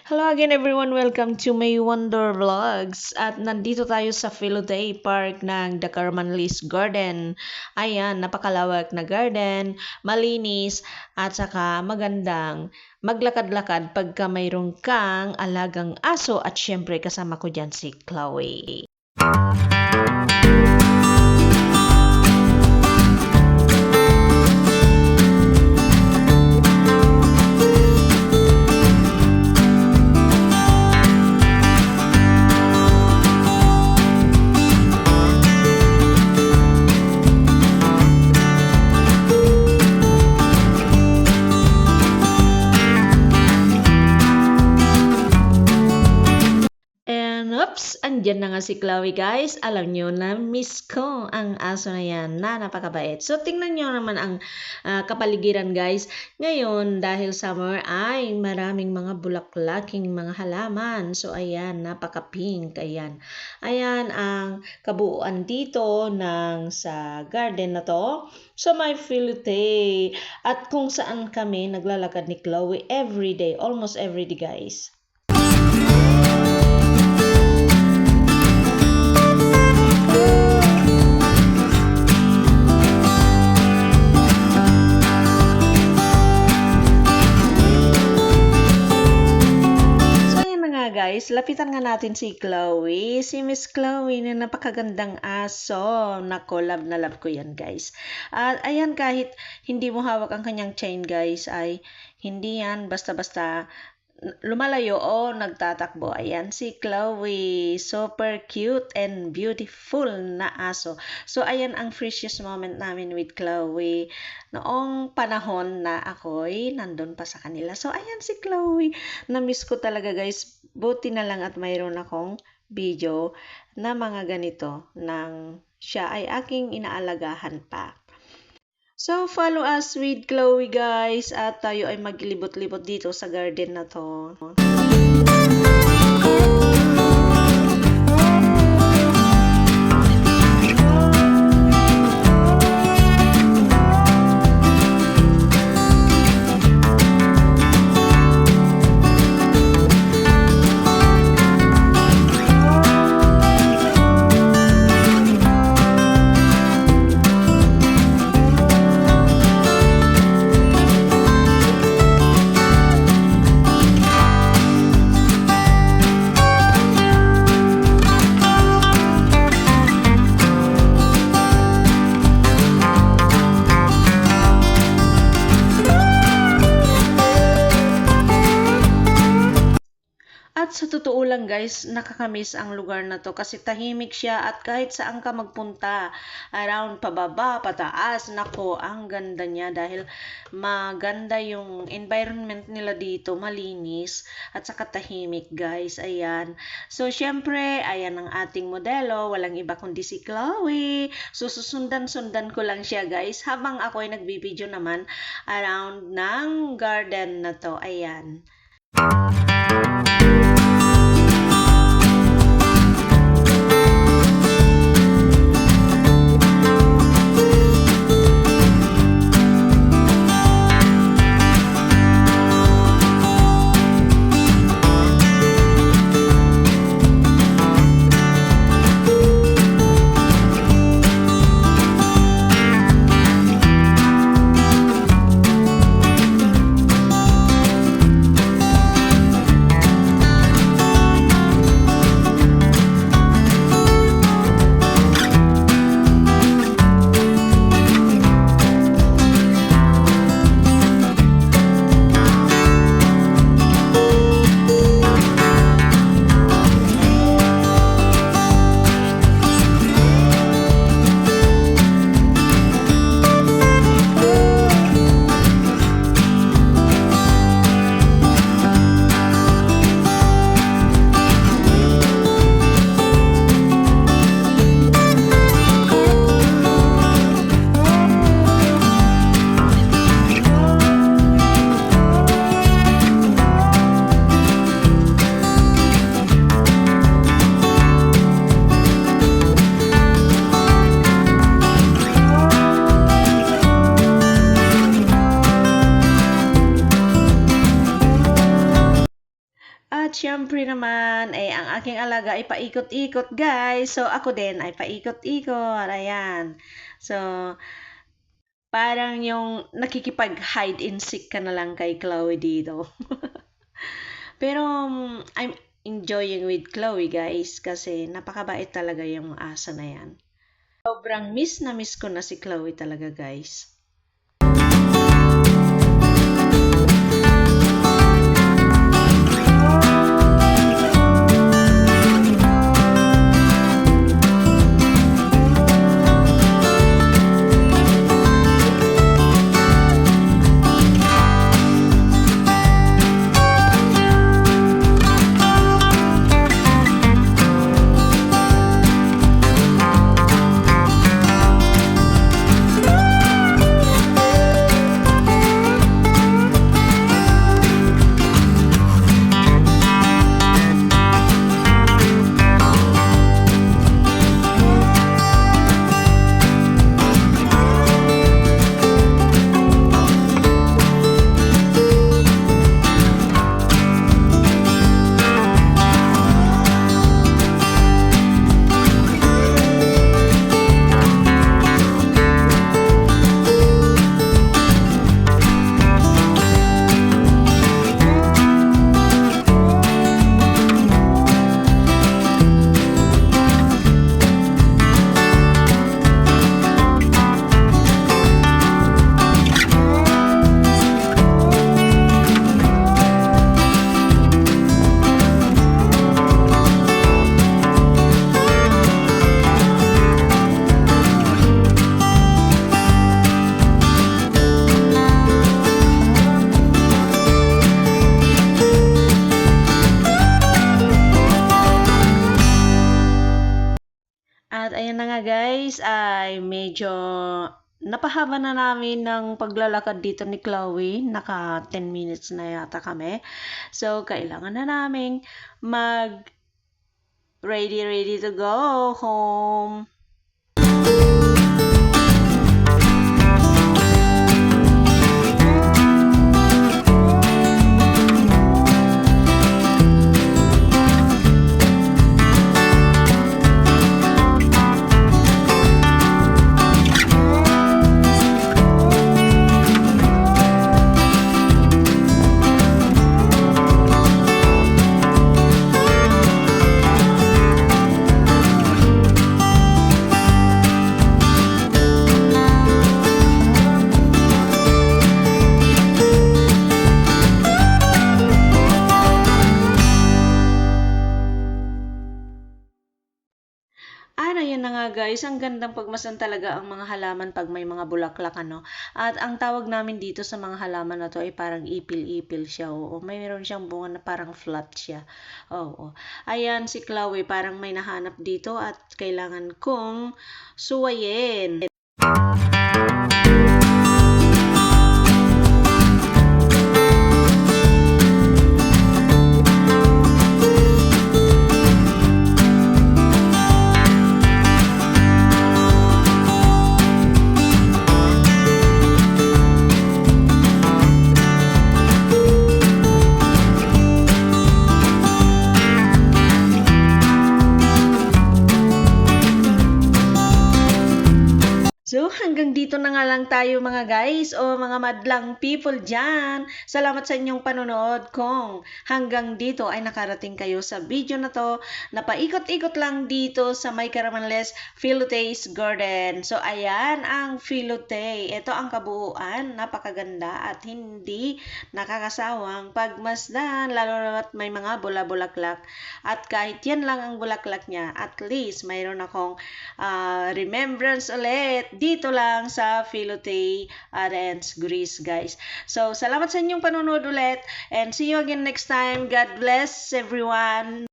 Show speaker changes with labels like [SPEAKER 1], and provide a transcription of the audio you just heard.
[SPEAKER 1] Hello again everyone, welcome to May Wonder Vlogs. At nandito tayo sa Philoday Park ng The Carmanlis Garden. Ayan, napakalawak na garden, malinis at saka magandang maglakad-lakad pagka mayroong kang alagang aso at syempre kasama ko dyan si Chloe. Oops, andyan na nga si Chloe guys. Alam nyo na miss ko ang aso na yan na napakabait. So tingnan nyo naman ang kapaligiran guys. Ngayon dahil summer ay maraming mga bulaklaking mga halaman. So ayan, napaka-pink. Ayan. Ayan ang kabuuan dito ng sa garden na to. So may Philoday. At kung saan kami naglalakad ni Chloe everyday, almost everyday guys. Guys, lapitan nga natin si Chloe. Si Miss Chloe na napakagandang aso. Nako, love na love ko yan guys. At ayan, kahit hindi mo hawak ang kanyang chain guys, ay hindi yan basta-basta lumalayo o nagtatakbo. Ayan si Chloe. Super cute and beautiful na aso. So ayan ang precious moment namin with Chloe. Noong panahon na ako'y nandun pa sa kanila. So ayan si Chloe. Na-miss ko talaga guys. Buti na lang at mayroon akong video na mga ganito nang siya ay aking inaalagahan pa. So, follow us with Chloe guys at tayo ay maglibot-libot dito sa garden na to. At sa totoo lang guys, nakakamiss ang lugar na to kasi tahimik siya at kahit saan ka magpunta, around pababa, pataas, nako, ang ganda niya dahil maganda yung environment nila dito, malinis at saka tahimik guys, ayan. So syempre, ayan ang ating modelo, walang iba kundi si Chloe. So susundan-sundan ko lang siya guys habang ako ay nagbibideo naman around ng garden na to, ayan. At syempre naman, ang aking alaga ay paikot-ikot, guys. So, ako din ay paikot-ikot. Ayan. So, parang yung nakikipag-hide and seek ka na lang kay Chloe dito. Pero, I'm enjoying with Chloe, guys. Kasi napakabait talaga yung aso na yan. Sobrang miss na miss ko na si Chloe talaga, guys. At ayan na nga guys, ay medyo napahaba na namin ng paglalakad dito ni Chloe. Naka 10 minutes na yata kami. So, kailangan na namin mag ready to go home. Ayan na nga guys, ang gandang pagmasan talaga ang mga halaman pag may mga bulaklak ano. At ang tawag namin dito sa mga halaman na to ay parang ipil-ipil siya. Oo, mayroon siyang bunga na parang flat siya. Oo. Ayan si Chloe, parang may nahanap dito at kailangan kong suwayin. So, hanggang dito na nga lang tayo mga guys o mga madlang people dyan. Salamat sa inyong panonood kung hanggang dito ay nakarating kayo sa video na to na paikot-ikot lang dito sa May Caramanles Philotei's Garden. So, ayan ang Philotei. Ito ang kabuuan. Napakaganda at hindi nakakasawang pagmasdan lalo na may mga bula-bulaklak. At kahit yan lang ang bulaklak niya, at least mayroon akong remembrance ulit dito lang sa Philotei Arends, Greece, guys. So, salamat sa inyong panonood ulit and see you again next time. God bless everyone.